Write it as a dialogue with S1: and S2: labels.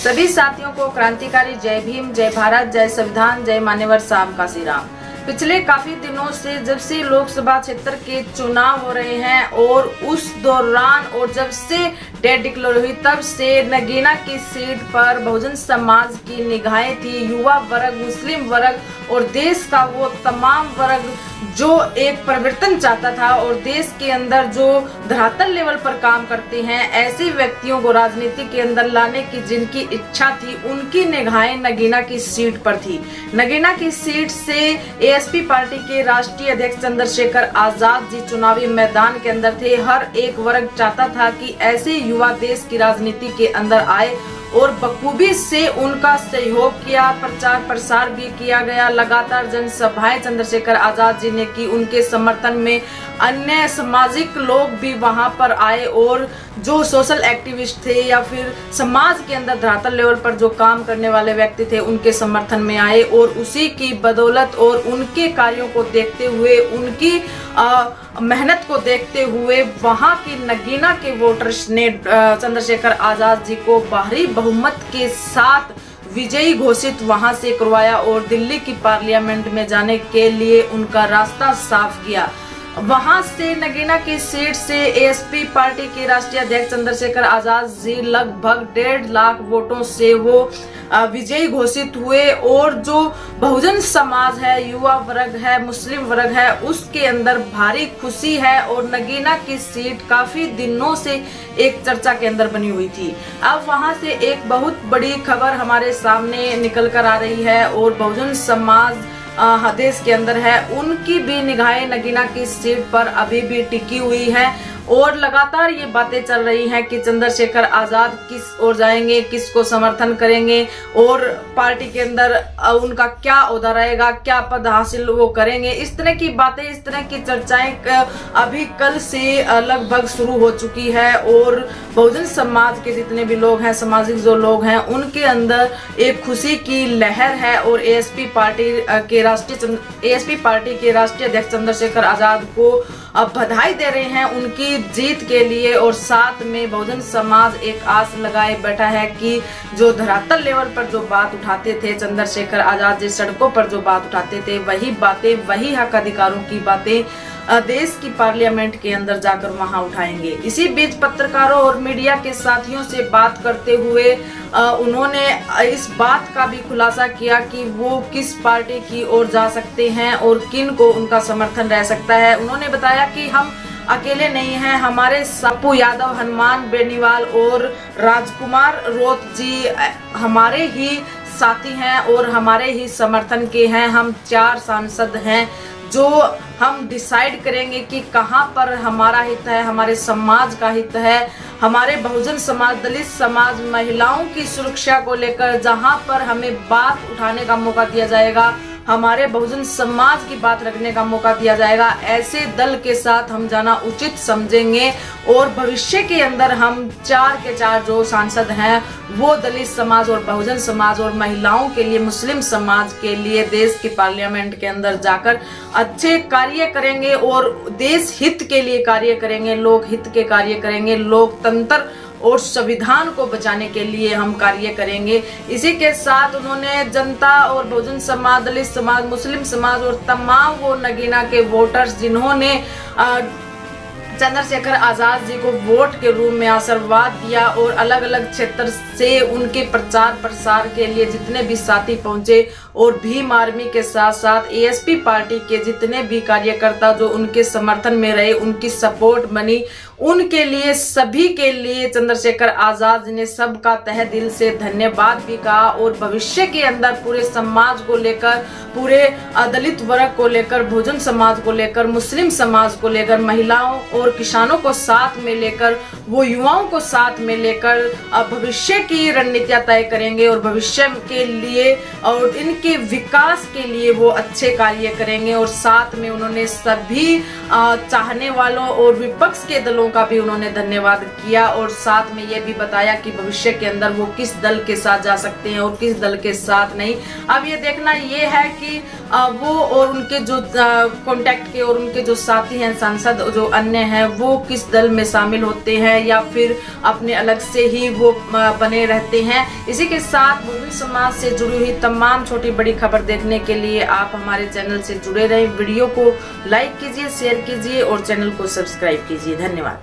S1: सभी साथियों को क्रांतिकारी जय भीम, जय भारत, जय संविधान, जय मान्यवर साहब का श्री राम। पिछले काफी दिनों से जब से लोकसभा क्षेत्र के चुनाव हो रहे हैं और उस दौरान और जब से डेट डिक्लेयर हुई तब से नगीना की सीट पर बहुजन समाज की निगाहें थी। युवा वर्ग, मुस्लिम वर्ग और देश का वो तमाम वर्ग जो एक परिवर्तन चाहता था और देश के अंदर जो धरातल लेवल पर काम करते हैं ऐसे व्यक्तियों को राजनीति के अंदर लाने की जिनकी इच्छा थी, उनकी निगाहें नगीना की सीट पर थी। नगीना की सीट से एएसपी पार्टी के राष्ट्रीय अध्यक्ष चंद्रशेखर आजाद जी चुनावी मैदान के अंदर थे। हर एक वर्ग चाहता था कि ऐसे युवा देश की राजनीति के अंदर आए और बखूबी से उनका सहयोग किया, प्रचार प्रसार भी किया गया। लगातार जनसभाएं चंद्रशेखर आजाद जी ने की। उनके समर्थन में अन्य सामाजिक लोग भी वहां पर आए और जो सोशल एक्टिविस्ट थे या फिर समाज के अंदर धरातल लेवल पर जो काम करने वाले व्यक्ति थे उनके समर्थन में आए और उसी की बदौलत और उनके कार्यों को देखते हुए, उनकी मेहनत को देखते हुए वहां की नगीना के वोटर्स ने चंद्रशेखर आजाद जी को भारी बहुमत के साथ विजयी घोषित वहां से करवाया और दिल्ली की पार्लियामेंट में जाने के लिए उनका रास्ता साफ किया। वहां से नगीना की सीट से एएसपी पार्टी के राष्ट्रीय अध्यक्ष चंद्रशेखर आजाद जी लगभग 1.5 लाख वोटों से वो विजयी घोषित हुए और जो बहुजन समाज है, युवा वर्ग है, मुस्लिम वर्ग है, उसके अंदर भारी खुशी है और नगीना की सीट काफी दिनों से एक चर्चा के अंदर बनी हुई थी। अब वहां से एक बहुत बड़ी खबर हमारे सामने निकल कर आ रही है और बहुजन समाज देश के अंदर है, उनकी भी निगाहें नगीना की सीट पर अभी भी टिकी हुई है और लगातार ये बातें चल रही हैं कि चंद्रशेखर आजाद किस ओर जाएंगे, किसको समर्थन करेंगे और पार्टी के अंदर उनका क्या ओहदा रहेगा, क्या पद हासिल वो करेंगे। इस तरह की बातें, इस तरह की चर्चाएं अभी कल से लगभग शुरू हो चुकी है और बहुजन समाज के जितने भी लोग हैं, सामाजिक जो लोग हैं, उनके अंदर एक खुशी की लहर है और एएसपी पार्टी के राष्ट्रीय अध्यक्ष चंद्रशेखर आजाद को बधाई दे रहे हैं उनकी जीत के लिए और साथ में बहुजन समाज एक आस लगाए बैठा है कि जो धरातल लेवल पर जो बात उठाते थे चंद्रशेखर आजाद जी, सड़कों पर जो बात उठाते थे, वही बातें, वही हक अधिकारों की बातें देश की पार्लियामेंट के अंदर जाकर वहां उठाएंगे। इसी बीच पत्रकारों और मीडिया के साथियों से बात करते हुए उन्होंने इस बात का भी खुलासा किया कि वो किस पार्टी की ओर जा सकते हैं और किन को उनका समर्थन रह सकता है। उन्होंने बताया कि हम अकेले नहीं हैं, हमारे पप्पू यादव, हनुमान बेनीवाल और राजकुमार रोत जी हमारे ही साथी हैं और हमारे ही समर्थन के हैं। हम 4 सांसद हैं जो हम डिसाइड करेंगे कि कहां पर हमारा हित है, हमारे समाज का हित है, हमारे बहुजन समाज, दलित समाज, महिलाओं की सुरक्षा को लेकर जहां पर हमें बात उठाने का मौका दिया जाएगा, हमारे बहुजन समाज की बात रखने का मौका दिया जाएगा, ऐसे दल के साथ हम जाना उचित समझेंगे और भविष्य के अंदर हम 4 के 4 जो सांसद हैं वो दलित समाज और बहुजन समाज और महिलाओं के लिए, मुस्लिम समाज के लिए देश की पार्लियामेंट के अंदर जाकर अच्छे कार्य करेंगे और देश हित के लिए कार्य करेंगे, लोक हित के कार्य करेंगे, लोकतंत्र और संविधान को बचाने के लिए हम कार्य करेंगे। इसी के साथ उन्होंने जनता और बहुजन समाज, दलित समाज, मुस्लिम समाज और तमाम वो नगीना के वोटर्स जिन्होंने चंद्रशेखर आजाद जी को वोट के रूप में आशीर्वाद दिया और अलग अलग क्षेत्र से उनके प्रचार प्रसार के लिए जितने भी साथी पहुंचे और भीम आर्मी के साथ साथ एएसपी पार्टी के जितने भी कार्यकर्ता जो उनके समर्थन में रहे, उनकी सपोर्ट बनी, उनके लिए, सभी के लिए चंद्रशेखर आजाद ने सबका तहे दिल से धन्यवाद भी कहा और भविष्य के अंदर पूरे समाज को लेकर, पूरे दलित वर्ग को लेकर, बहुजन समाज को लेकर, मुस्लिम समाज को लेकर, महिलाओं और किसानों को साथ में लेकर, वो युवाओं को साथ में लेकर भविष्य की रणनीतियां तय करेंगे और भविष्य के लिए और इनके विकास के लिए वो अच्छे कार्य करेंगे। और साथ में उन्होंने सभी चाहने वालों और विपक्ष के दलों का भी उन्होंने धन्यवाद किया और साथ में ये भी बताया कि भविष्य के अंदर वो किस दल के साथ जा सकते हैं और किस दल के साथ नहीं। अब ये देखना ये है कि वो और उनके जो कॉन्टेक्ट के और उनके जो साथी हैं सांसद जो अन्य हैं वो किस दल में शामिल होते हैं या फिर अपने अलग से ही वो बने रहते हैं। इसी के साथ भोवी समाज से जुड़ी हुई तमाम छोटी बड़ी खबर देखने के लिए आप हमारे चैनल से जुड़े रहें। वीडियो को लाइक कीजिए, शेयर कीजिए और चैनल को सब्सक्राइब कीजिए। धन्यवाद।